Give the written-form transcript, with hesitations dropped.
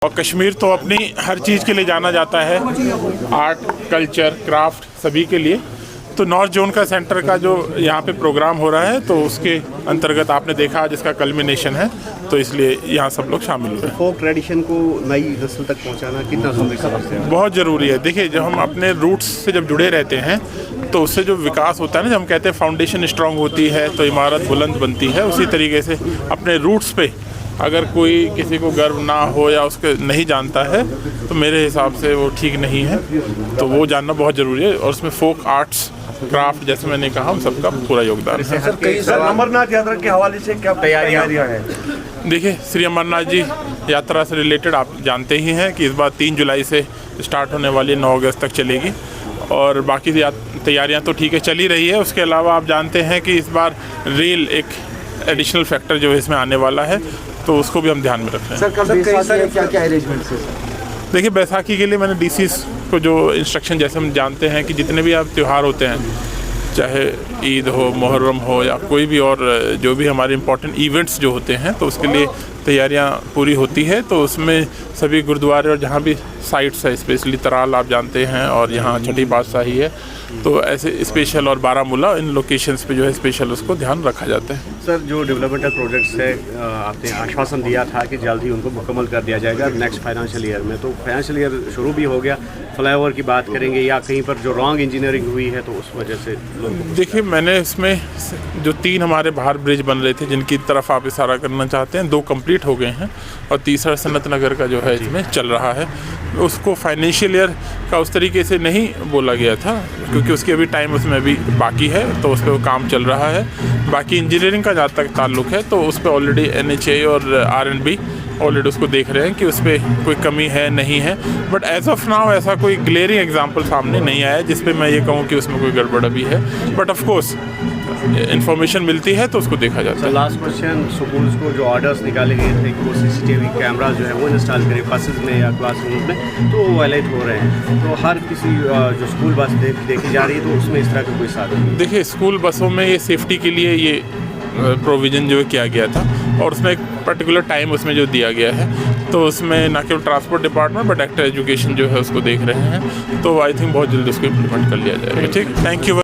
और कश्मीर तो अपनी हर चीज़ के लिए जाना जाता है, आर्ट, कल्चर, क्राफ्ट सभी के लिए। तो नॉर्थ जोन का सेंटर का जो यहाँ पे प्रोग्राम हो रहा है तो उसके अंतर्गत आपने देखा जिसका कल्मिनेशन है, तो इसलिए यहाँ सब लोग शामिल हुए। फोक ट्रेडिशन को नई नस्ल तक पहुँचाना कितना ज़रूरी समझते हैं? बहुत ज़रूरी है। देखिए, जब हम अपने रूट्स से जब जुड़े रहते हैं तो उससे जो विकास होता है ना, जब हम कहते हैं फाउंडेशन स्ट्रांग होती है तो इमारत बुलंद बनती है, उसी तरीके से अपने रूट्स पे अगर कोई किसी को गर्व ना हो या उसके नहीं जानता है तो मेरे हिसाब से वो ठीक नहीं है। तो वो जानना बहुत ज़रूरी है और उसमें फोक आर्ट्स, क्राफ्ट, जैसे मैंने कहा, हम सबका पूरा योगदान है। सर, अमरनाथ यात्रा के हवाले से क्या तैयारियां हैं? देखिए, श्री अमरनाथ जी यात्रा से रिलेटेड आप जानते ही हैं कि इस बार 3 जुलाई से स्टार्ट होने वाली 9 अगस्त तक चलेगी और बाकी तैयारियां तो ठीक है चल ही रही है। उसके अलावा आप जानते हैं कि इस बार रेल एक एडिशनल फैक्टर जो है इसमें आने वाला है, तो उसको भी हम ध्यान में रख रहे हैं। सर, क्या अरेंजमेंट्स है? देखिए, बैसाखी के लिए मैंने डीसीस को जो इंस्ट्रक्शन, जैसे हम जानते हैं कि जितने भी आप त्यौहार होते हैं, चाहे ईद हो, मुहर्रम हो या कोई भी और जो भी हमारे इम्पोर्टेंट इवेंट्स जो होते हैं, तो उसके लिए तैयारियां पूरी होती है। तो उसमें सभी गुरुद्वारे और जहाँ भी साइट्स है, स्पेशली तराल आप जानते हैं और यहाँ छठी पातशाही है, तो ऐसे स्पेशल और बारामूला, इन लोकेशंस पे जो है स्पेशल उसको ध्यान रखा जाता है। सर, जो डेवलपमेंटल प्रोजेक्ट्स है, आपने आश्वासन दिया था कि जल्द ही उनको मुकम्मल कर दिया जाएगा नेक्स्ट फाइनेंशियल ईयर में, तो फाइनेंशियल ईयर शुरू भी हो गया। फ्लाईओवर की बात करेंगे या कहीं पर जो रॉन्ग इंजीनियरिंग हुई है तो उस वजह से लोग? देखिए, मैंने इसमें जो 3 हमारे बाहर ब्रिज बन रहे थे जिनकी तरफ आप इशारा करना चाहते हैं, 2 कंप्लीट हो गए हैं और तीसरा सनत नगर का जो है इसमें चल रहा है। उसको फाइनेंशियल ईयर का उस तरीके से नहीं बोला गया था क्योंकि उसकी अभी टाइम उसमें भी बाकी है, तो उस पर काम चल रहा है। बाकी इंजीनियरिंग का जहाँ तक ताल्लुक है तो उस पर ऑलरेडी NHA और R&B ऑलरेडी उसको देख रहे हैं कि उस पर कोई कमी है नहीं है। बट एज ऑफ नाउ ऐसा कोई ग्लेयरिंग एग्जांपल सामने नहीं आया जिस पे मैं ये कहूँ कि उसमें कोई गड़बड़ अभी है। बट ऑफ कोर्स इन्फॉर्मेशन मिलती है तो उसको देखा जाता है। लास्ट क्वेश्चन, स्कूल्स को जो ऑर्डर्स निकाले गए थे कि वो CCTV कैमरा जो है वो इंस्टॉल करें बसेस में या क्लासरूम में, तो वो वायलेट हो रहे हैं। तो हर किसी जो स्कूल बस देखी जा रही है तो उसमें इस तरह का कोई साधन नहीं। देखिए, स्कूल बसों में ये सेफ्टी के लिए ये प्रोविज़न जो किया गया था और उसमें एक पर्टिकुलर टाइम उसमें जो दिया गया है, तो उसमें ना केवल transport department but actor education जो है उसको देख रहे हैं। तो आई थिंक बहुत जल्दी उसको इम्प्लीमेंट कर लिया जाएगा। ठीक, थैंक यू।